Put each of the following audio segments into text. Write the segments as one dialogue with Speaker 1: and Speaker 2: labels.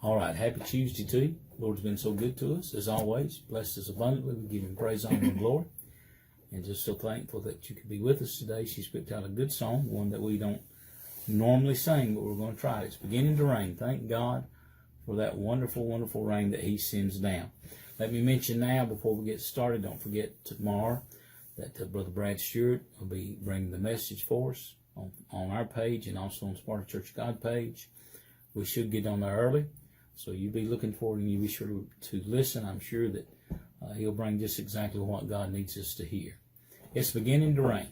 Speaker 1: All right, happy Tuesday to you. Lord's been so good to us, as always. Blessed us abundantly. We give him praise, honor, and glory. And just so thankful that you could be with us today. She's picked out a good song, one that we don't normally sing, but we're going to try it. It's beginning to rain. Thank God for that wonderful, wonderful rain that he sends down. Let me mention now, before we get started, don't forget tomorrow that Brother Brad Stewart will be bringing the message for us on our page and also on Sparta Church of God page. We should get on there early, so you'll be looking forward and you'll be sure to listen. I'm sure that he'll bring just exactly what God needs us to hear. It's beginning to rain.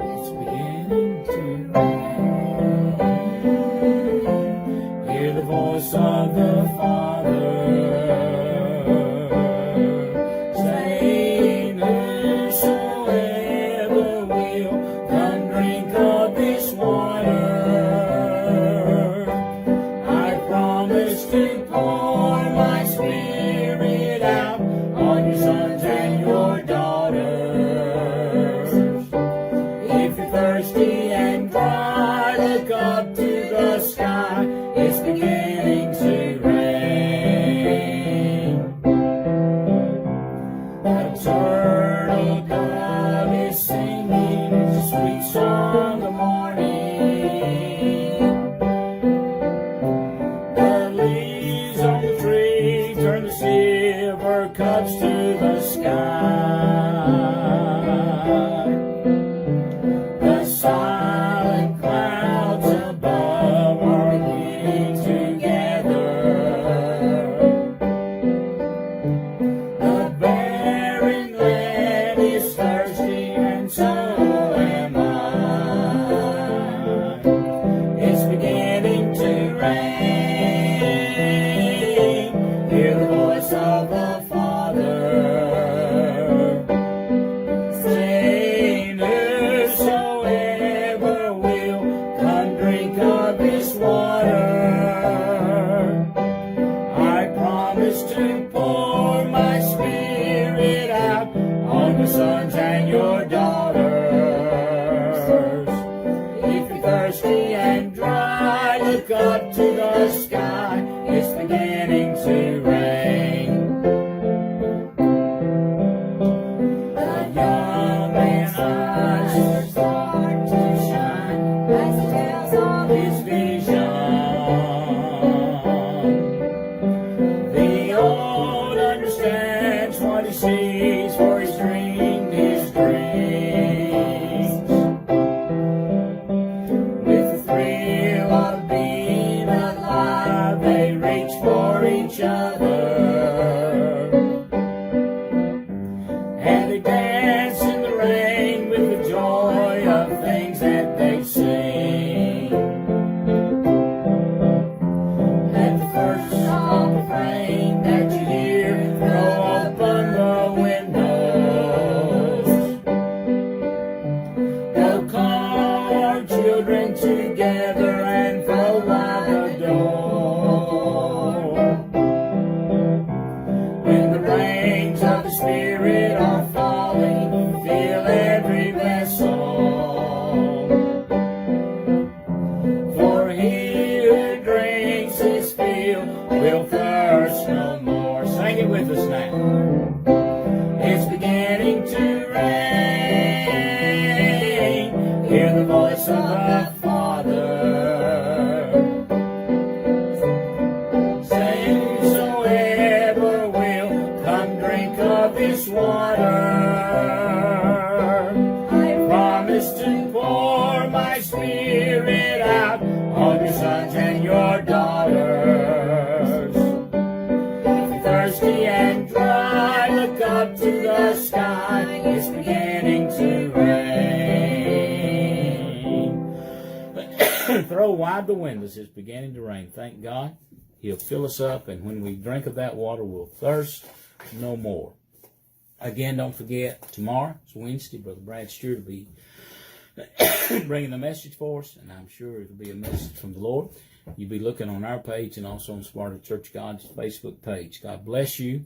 Speaker 1: It's beginning to rain. Hear the voice of the Father saying, whosoever will come drink of this water. To pour my spirit out on your sons and your daughters. If you're thirsty and dry, look up to the sky. It's beginning to rain. The turtle dove is singing a sweet song of morning. Turn the silver cups to the sky. The silent clouds above are beginning together. The barren land is thirsty, and so am I. It's beginning to rain. Hear the voice of the Father saying, whosoever will come drink of this water. I promise to pour my spirit out on your sons and your daughters. If you're thirsty and dry, look up to the sky. It's beginning to rain. The young man's eyes start to shine as he tells of his vision. The old understands what he sees, for he's dreamed his dreams. With the thrill of being alive, they reach for each other, and they dance in the rain with the joy of things that they've seen. At the first drop of rain that you hear, throw open the windows. They'll call our children together and throw out the door. When the rains of the Spirit are falling, fill every vessel. For he who drinks his fill will thirst no more. Sing it with us now. It's beginning to rain. Hear the voice of the Father saying, whosoever will come drink of this water. I promise to pour my spirit out on your sons and your daughters. If you're thirsty and dry, look up to the sky. It's beginning to rain. Throw wide the windows. It's beginning to rain. Thank God. He'll fill us up, and when we drink of that water, we'll thirst no more. Again, don't forget, tomorrow, it's Wednesday, Brother Brad Stewart will be bringing the message for us, and I'm sure it'll be a message from the Lord. You'll be looking on our page and also on Sparta Church of God's Facebook page. God bless you.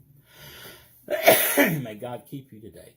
Speaker 1: May God keep you today.